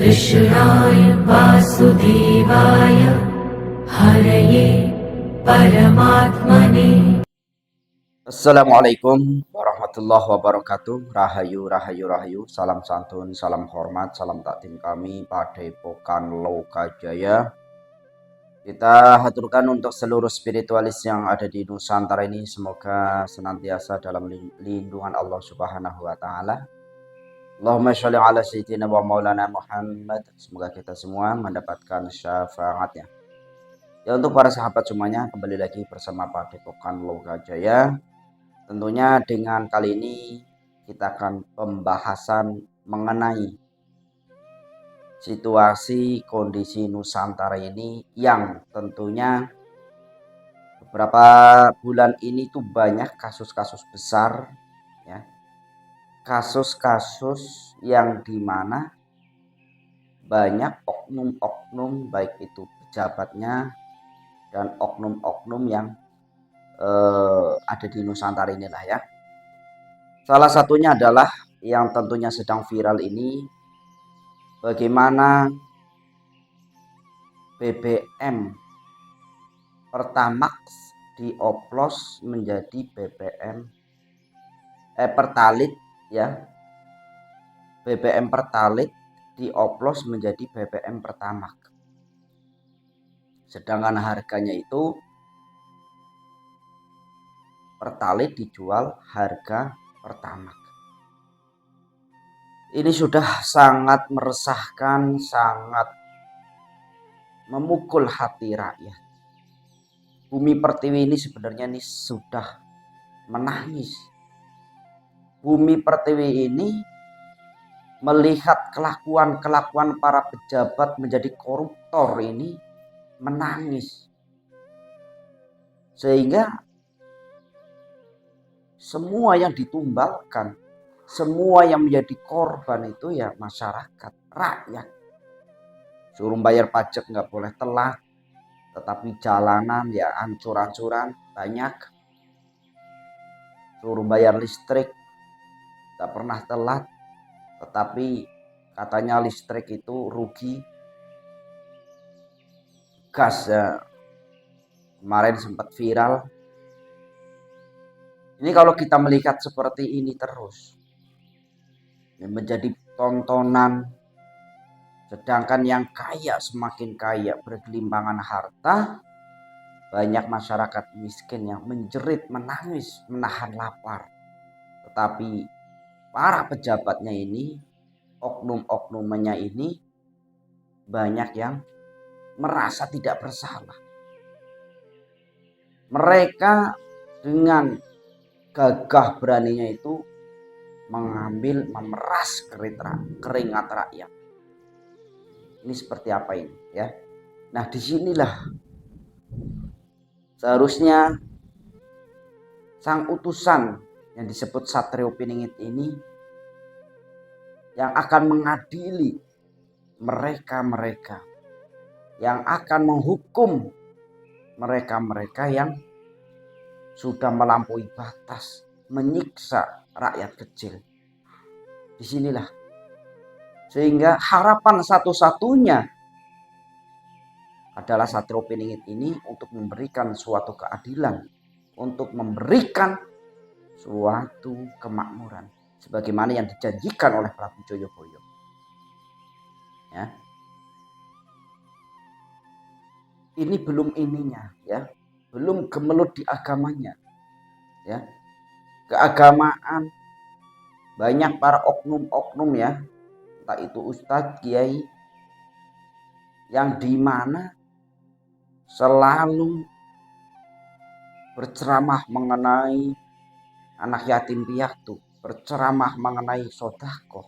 कृष्णाय वासुदेवाय हरये परमात्मने। Assalamualaikum warahmatullahi wabarakatuh. Rahayu, rahayu, rahayu. Salam santun, salam hormat, salam takdim kami Padepokan Lokajaya. Kita haturkan untuk seluruh spiritualis yang ada di Nusantara ini, semoga senantiasa dalam lindungan Allah Subhanahu wa taala. Allahumma sholli ala sayyidina wa maulana Muhammad. Semoga kita semua mendapatkan syafaatnya. Ya, untuk para sahabat semuanya, kembali lagi bersama Padepokan Lokajaya. Tentunya dengan kali ini kita akan pembahasan mengenai situasi kondisi Nusantara ini yang tentunya beberapa bulan ini tuh banyak kasus-kasus besar ya. Kasus-kasus yang dimana banyak oknum-oknum baik itu pejabatnya dan oknum-oknum yang ada di Nusantara inilah ya. Salah satunya adalah yang tentunya sedang viral ini, bagaimana BBM Pertamax dioplos menjadi BBM Pertalite ya. BBM Pertalite dioplos menjadi BBM Pertamax. Sedangkan harganya itu Pertalite dijual harga Pertamax. Ini sudah sangat meresahkan, sangat memukul hati rakyat. Bumi Pertiwi ini sebenarnya ini sudah menangis. Bumi Pertiwi ini melihat kelakuan-kelakuan para pejabat menjadi koruptor ini menangis. Sehingga semua yang ditumbalkan, semua yang menjadi korban itu ya masyarakat, rakyat. Suruh bayar pajak nggak boleh telat, tetapi jalanan ya hancur-hancuran banyak. Suruh bayar listrik tak pernah telat, tetapi katanya listrik itu rugi. Gas ya kemarin sempat viral. Ini kalau kita melihat seperti ini terus menjadi tontonan, sedangkan yang kaya semakin kaya, bergelimpangan harta, banyak masyarakat miskin yang menjerit, menangis, menahan lapar. Tetapi para pejabatnya ini, oknum-oknumnya ini banyak yang merasa tidak bersalah. Mereka dengan gagah beraninya itu mengambil, memeras keringat rakyat. Ini seperti apa ini ya? Nah, disinilah seharusnya sang utusan yang disebut Satrio Piningit ini yang akan mengadili mereka-mereka, yang akan menghukum mereka-mereka yang sudah melampaui batas, menyiksa rakyat kecil. Disinilah. Sehingga harapan satu-satunya adalah Satrio Piningit ini untuk memberikan suatu keadilan, untuk memberikan suatu kemakmuran sebagaimana yang dijanjikan oleh Prabu Joyoboyo. Ya. Ini belum ininya ya, belum gemelut di agamanya. Ya. Keagamaan banyak para oknum-oknum ya, entah itu ustadz, kiai yang dimana selalu berceramah mengenai anak yatim piatu, berceramah mengenai sedekah.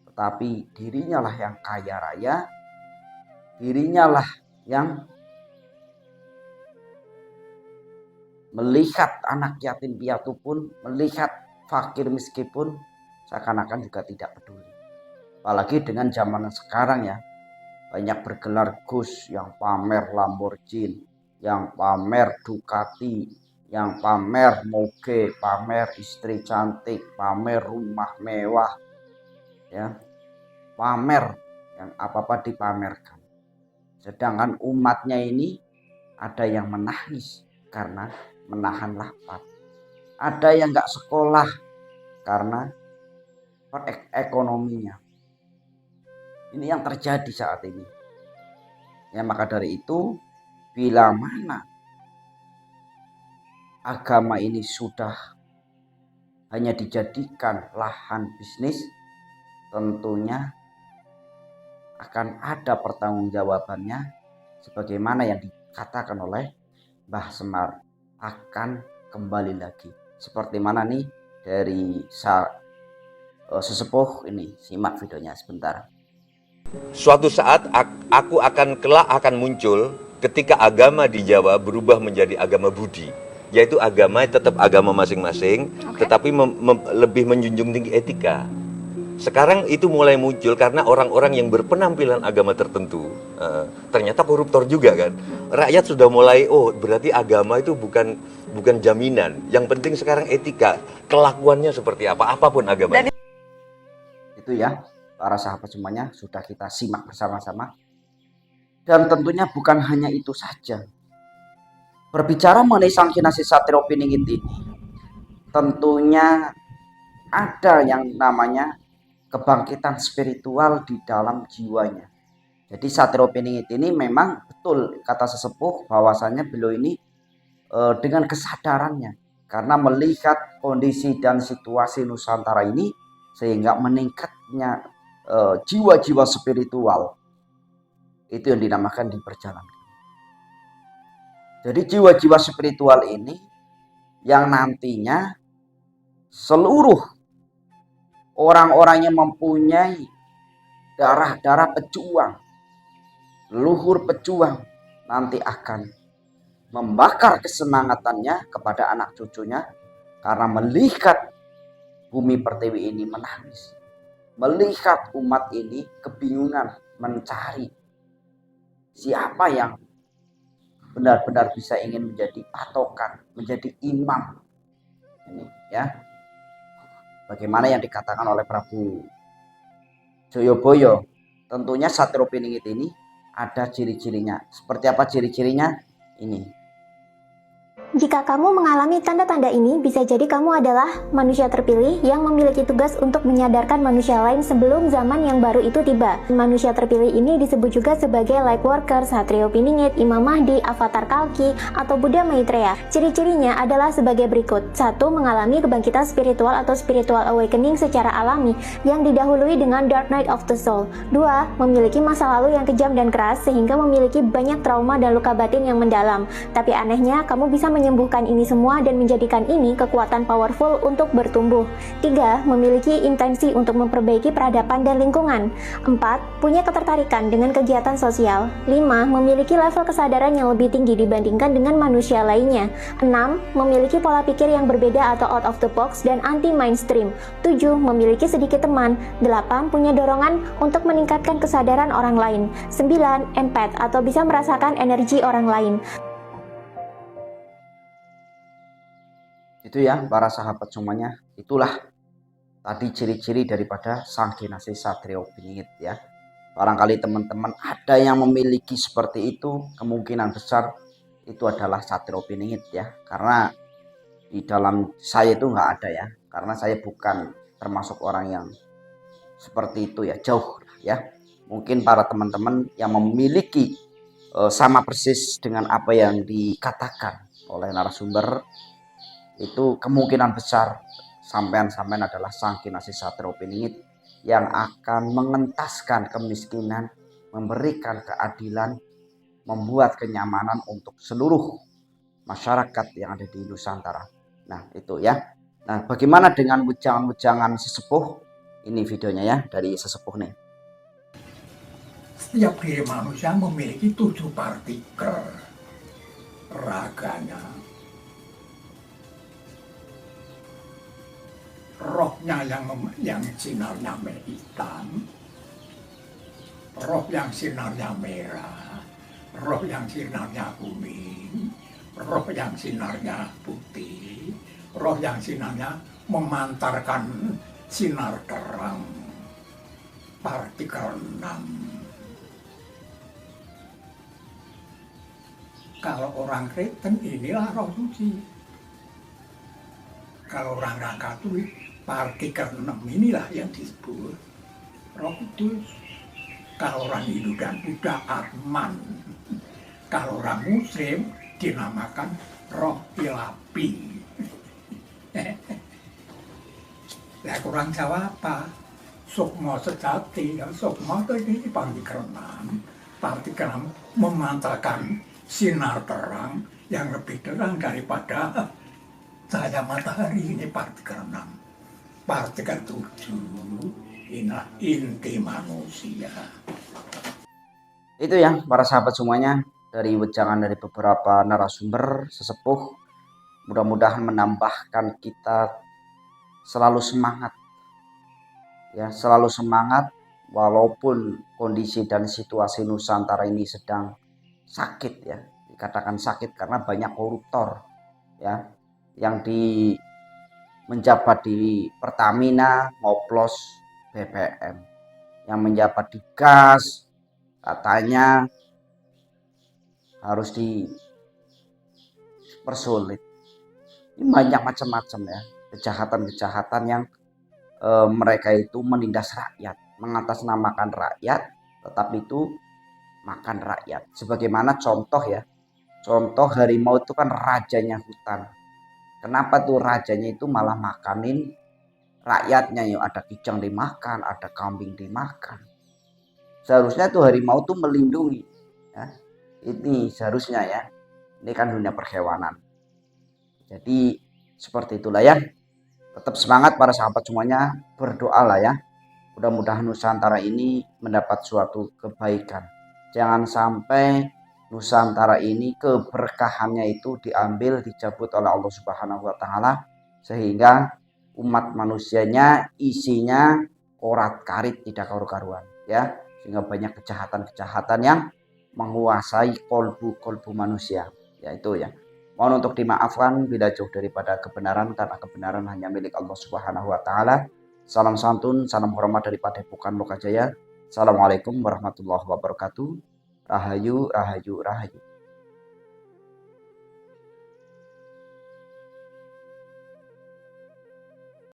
Tetapi dirinya lah yang kaya raya, dirinya lah yang melihat anak yatim piatu pun, melihat fakir miskin pun seakan-akan juga tidak peduli. Apalagi dengan zaman sekarang ya, banyak bergelar Gus yang pamer Lamborghini, yang pamer Ducati, yang pamer moge, pamer istri cantik, pamer rumah mewah, ya, pamer yang apa-apa dipamerkan. Sedangkan umatnya ini ada yang menangis karena menahan lapar. Ada yang nggak sekolah karena ekonominya. Ini yang terjadi saat ini. Ya, maka dari itu, bila mana agama ini sudah hanya dijadikan lahan bisnis, tentunya akan ada pertanggungjawabannya sebagaimana yang dikatakan oleh Mbah Semar, akan kembali lagi. Seperti mana nih dari sesepuh ini, simak videonya sebentar. Suatu saat aku kelak akan muncul ketika agama di Jawa berubah menjadi agama Budi, yaitu agama tetap agama masing-masing, tetapi lebih menjunjung tinggi etika. Sekarang itu mulai muncul karena orang-orang yang berpenampilan agama tertentu ternyata koruptor juga kan. Rakyat sudah mulai, oh berarti agama itu bukan jaminan. Yang penting sekarang etika, kelakuannya seperti apa, apapun agamanya. Itu ya, para sahabat semuanya sudah kita simak bersama-sama. Dan tentunya bukan hanya itu saja. Berbicara mengenai Sang Kinasih Satrio Piningit ini, tentunya ada yang namanya kebangkitan spiritual di dalam jiwanya. Jadi Satrio Piningit ini memang betul kata sesepuh bahwasannya beliau ini dengan kesadarannya karena melihat kondisi dan situasi Nusantara ini sehingga meningkatnya jiwa-jiwa spiritual itu yang dinamakan diperjalankan. Jadi jiwa-jiwa spiritual ini yang nantinya seluruh orang-orang yang mempunyai darah-darah pejuang, luhur pejuang, nanti akan membakar kesemangatannya kepada anak cucunya karena melihat bumi pertiwi ini menangis. Melihat umat ini kebingungan mencari siapa yang benar-benar bisa ingin menjadi patokan, menjadi imam. Ini ya. Bagaimana yang dikatakan oleh Prabu Joyoboyo, tentunya Satrio Piningit ini ada ciri-cirinya. Seperti apa ciri-cirinya? Ini. Jika kamu mengalami tanda-tanda ini, bisa jadi kamu adalah manusia terpilih yang memiliki tugas untuk menyadarkan manusia lain sebelum zaman yang baru itu tiba. Manusia terpilih ini disebut juga sebagai light worker, Satrio Piningit, Imam Mahdi, Avatar Kalki, atau Buddha Maitreya. Ciri-cirinya adalah sebagai berikut. 1. Mengalami kebangkitan spiritual atau spiritual awakening secara alami yang didahului dengan dark night of the soul. 2. Memiliki masa lalu yang kejam dan keras sehingga memiliki banyak trauma dan luka batin yang mendalam. Tapi anehnya, kamu bisa menyembuhkan ini semua dan menjadikan ini kekuatan powerful untuk bertumbuh. 3. Memiliki intensi untuk memperbaiki peradaban dan lingkungan. 4. Punya ketertarikan dengan kegiatan sosial. 5. Memiliki level kesadaran yang lebih tinggi dibandingkan dengan manusia lainnya. 6. Memiliki pola pikir yang berbeda atau out of the box dan anti mainstream. 7. Memiliki sedikit teman. 8. Punya dorongan untuk meningkatkan kesadaran orang lain. 9. Empath atau bisa merasakan energi orang lain. Itu ya para sahabat semuanya, itulah tadi ciri-ciri daripada Sang Kinasih Satrio Piningit ya. Barangkali teman-teman ada yang memiliki seperti itu, kemungkinan besar itu adalah Satrio Piningit ya. Karena di dalam saya itu nggak ada ya, karena saya bukan termasuk orang yang seperti itu ya, jauh ya. Mungkin para teman-teman yang memiliki sama persis dengan apa yang dikatakan oleh narasumber, itu kemungkinan besar sampean-sampean adalah Sang Kinasih Satrio Piningit yang akan mengentaskan kemiskinan, memberikan keadilan, membuat kenyamanan untuk seluruh masyarakat yang ada di Nusantara. Nah itu ya. Nah bagaimana dengan wejangan-wejangan sesepuh? Ini videonya ya dari sesepuh nih. Setiap diri manusia memiliki 7 partikel raganya. Rohnya yang sinarnya hitam, roh yang sinarnya merah, roh yang sinarnya kuning, roh yang sinarnya putih, roh yang sinarnya memantarkan sinar terang. Partikel 6. Kalau orang Kristen inilah roh suci. Kalau orang Katolik, partikel 6 inilah yang disebut Roh Kudus. Kalau orang Hindu dan Buddha Atman. Kalau orang Muslim dinamakan roh ilahi. Lah kurang Jawa apa? Sukma sejati. Sukma itu ini partikel 6. Partikel 6 memancarkan sinar terang yang lebih terang daripada cahaya matahari. Ini partikel 6. Partikel 7 inilah inti manusia. Itu ya para sahabat semuanya, dari wejangan dari beberapa narasumber sesepuh, mudah-mudahan menambahkan kita selalu semangat ya, selalu semangat walaupun kondisi dan situasi Nusantara ini sedang sakit ya, dikatakan sakit karena banyak koruptor ya yang menjabat di Pertamina ngoplos BBM, yang menjabat di gas katanya harus dipersulit. Ini banyak macam-macam ya kejahatan-kejahatan yang mereka itu menindas rakyat, mengatasnamakan rakyat, tetapi itu makan rakyat. Sebagaimana contoh ya, contoh harimau itu kan rajanya hutan. Kenapa tuh rajanya itu malah makanin rakyatnya? Ya ada kijang dimakan, ada kambing dimakan. Seharusnya tuh harimau tuh melindungi ya. Ini seharusnya ya. Ini kan dunia perhewanan. Jadi seperti itulah ya. Tetap semangat para sahabat semuanya, berdoalah ya. Mudah-mudahan Nusantara ini mendapat suatu kebaikan. Jangan sampai Nusantara ini keberkahannya itu diambil, dicabut oleh Allah Subhanahu wa taala, sehingga umat manusianya isinya korat-karit tidak karu-karuan ya, sehingga banyak kejahatan-kejahatan yang menguasai kolbu-kolbu manusia. Ya itu ya. Mohon untuk dimaafkan bila jauh daripada kebenaran, karena kebenaran hanya milik Allah Subhanahu wa taala. Salam santun, salam hormat dari Padepokan Lokajaya. Assalamualaikum warahmatullahi wabarakatuh. Rahayu, rahayu, rahayu.